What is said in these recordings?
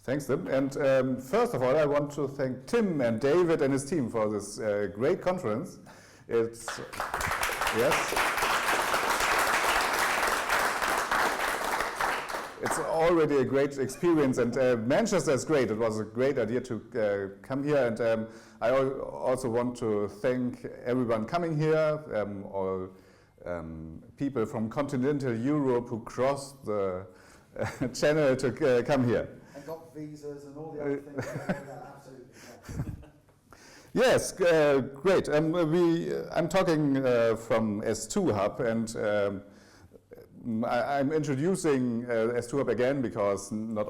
Thanks, Tim. And first of all, I want to thank Tim and David and his team for this great conference. It's, yes. It's already a great experience, and Manchester is great. It was a great idea to come here, and I also want to thank everyone coming here, all people from continental Europe who crossed the channel to come here. And got visas and all the other things. Absolutely. Yes, great. I'm talking from S2Hub, and I'm introducing S2Hub again because not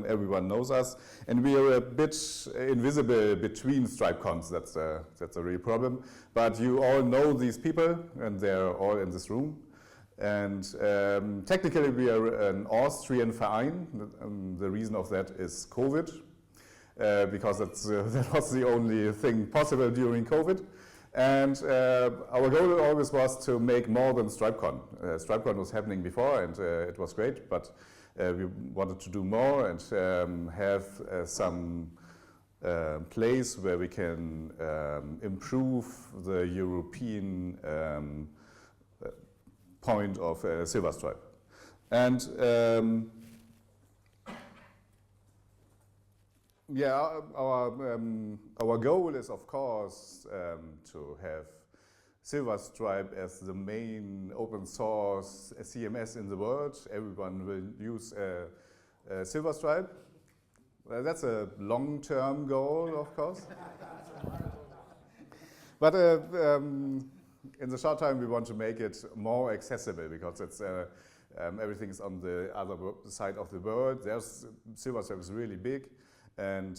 everyone knows us, and we are a bit invisible between StripeCons. That's a real problem. But you all know these people, and they're all in this room. And technically, we are an Austrian Verein. The reason of that is COVID, because that was the only thing possible during COVID. And our goal always was to make more than StripeCon. StripeCon was happening before, and it was great, but we wanted to do more and have some place where we can improve the European point of Silverstripe. And yeah, our goal is, of course, to have Silverstripe as the main open source CMS in the world. Everyone will use Silverstripe. Well, that's a long-term goal, of course. But in the short time, we want to make it more accessible because it's everything is on the other side of the world. Silverstripe is really big. And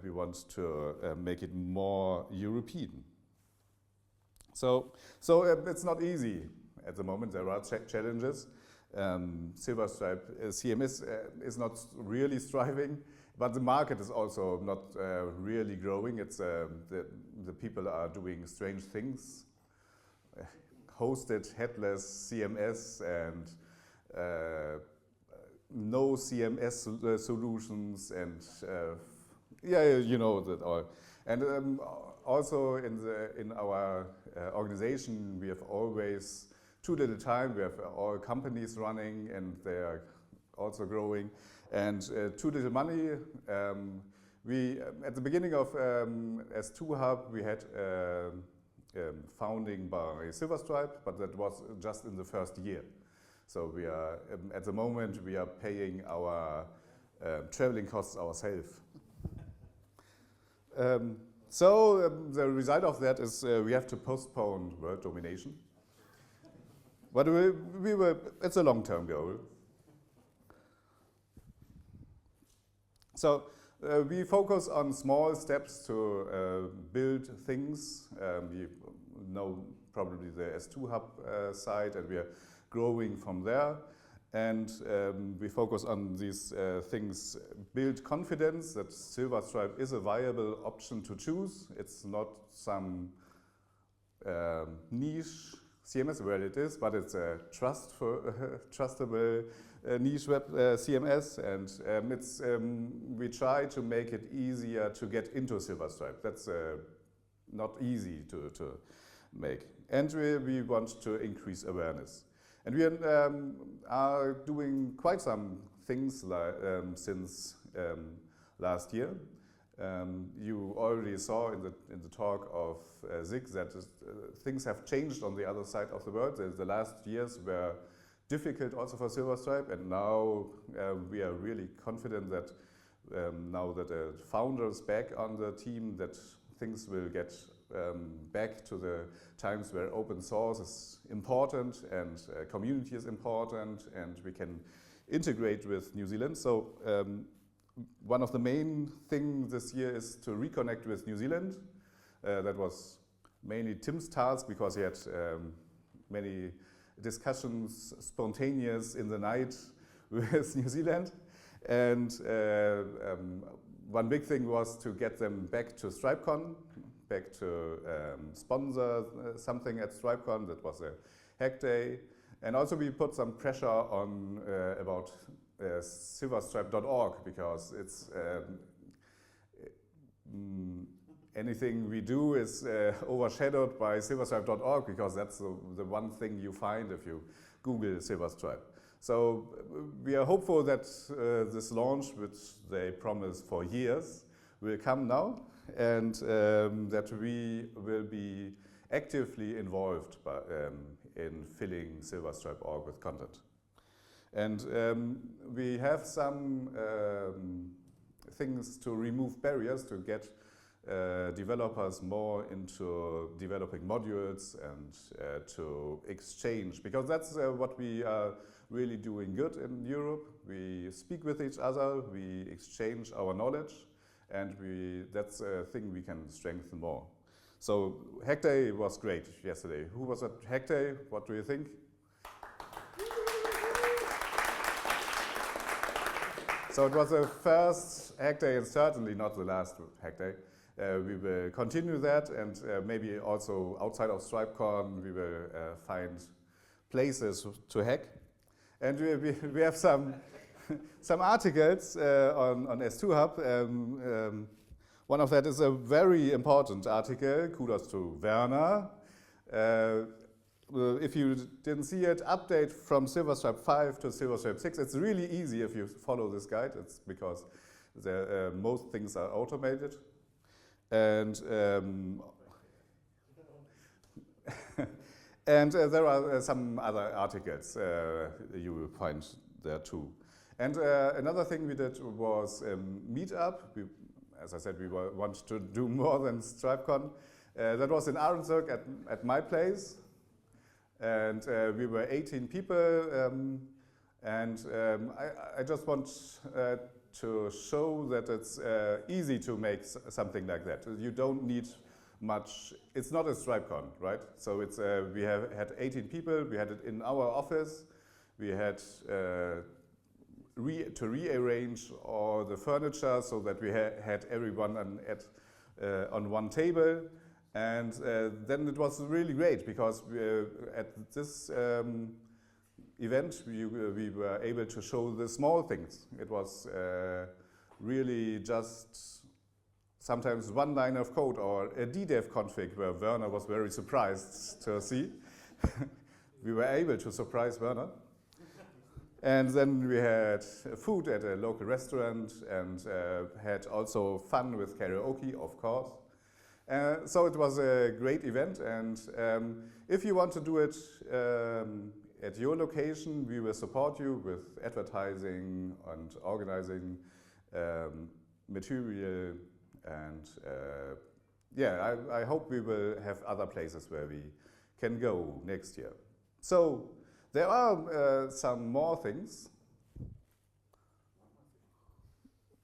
we want to make it more European. So it's not easy at the moment. There are challenges. Silverstripe CMS is not really thriving, but the market is also not really growing. It's the people are doing strange things, hosted headless CMS and no CMS solutions, and yeah, you know that all. And also in our organization, we have always too little time. We have all companies running, and they are also growing, and too little money. We at the beginning of S2Hub, we had founding by Silverstripe, but that was just in the first year. So we are, at the moment, we are paying our traveling costs ourselves. So the result of that is we have to postpone world domination. But it's a long-term goal. So we focus on small steps to build things. You know probably the S2Hub site, and we are growing from there, and we focus on these things, build confidence that Silverstripe is a viable option to choose. It's not some niche CMS, where it is, but it's a trustable niche web CMS, and we try to make it easier to get into Silverstripe. That's not easy to make, and we want to increase awareness. And we are doing quite some things since last year. You already saw in the talk of Zig that things have changed on the other side of the world. The last years were difficult also for Silverstripe, and now we are really confident that now that the founder is back on the team, that things will get back to the times where open source is important and community is important, and we can integrate with New Zealand. So one of the main things this year is to reconnect with New Zealand. That was mainly Tim's task because he had many discussions, spontaneous in the night with New Zealand. And one big thing was to get them back to StripeCon, back to sponsor something at StripeCon. That was a hack day. And also we put some pressure on about silverstripe.org, because it's anything we do is overshadowed by silverstripe.org, because that's the one thing you find if you Google Silverstripe. So we are hopeful that this launch, which they promise for years, will come now, and that we will be actively involved in filling Silverstripe.org with content. And we have some things to remove barriers to get developers more into developing modules and to exchange, because that's what we are really doing good in Europe. We speak with each other, we exchange our knowledge, and that's a thing we can strengthen more. So Hack Day was great yesterday. Who was at Hack Day? What do you think? So it was the first Hack Day and certainly not the last Hack Day. We will continue that, and maybe also outside of StripeCon we will find places to hack. And we have some articles on S2Hub. One of that is a very important article. Kudos to Werner. If you didn't see it, update from Silverstripe 5 to Silverstripe 6. It's really easy if you follow this guide. It's because most things are automated. And and there are some other articles you will find there too. And another thing we did was Meetup. As I said, we want to do more than StripeCon. That was in Ahrensburg at my place. And we were 18 people. And I just want to show that it's easy to make something like that. You don't need much. It's not a StripeCon, right? So it's we had 18 people. We had it in our office. We had to rearrange all the furniture so that we had everyone on one table. And then it was really great, because at this event we were able to show the small things. It was really just sometimes one line of code or a DDEV config where Werner was very surprised to see. We were able to surprise Werner. And then we had food at a local restaurant, and had also fun with karaoke, of course. So it was a great event, and if you want to do it at your location, we will support you with advertising and organizing material, and yeah, I hope we will have other places where we can go next year. So there are some more things.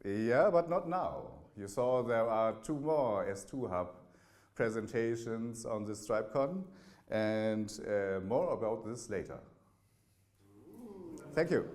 Yeah, but not now. You saw there are 2 more S2Hub presentations on this StripeCon, and more about this later. Thank you.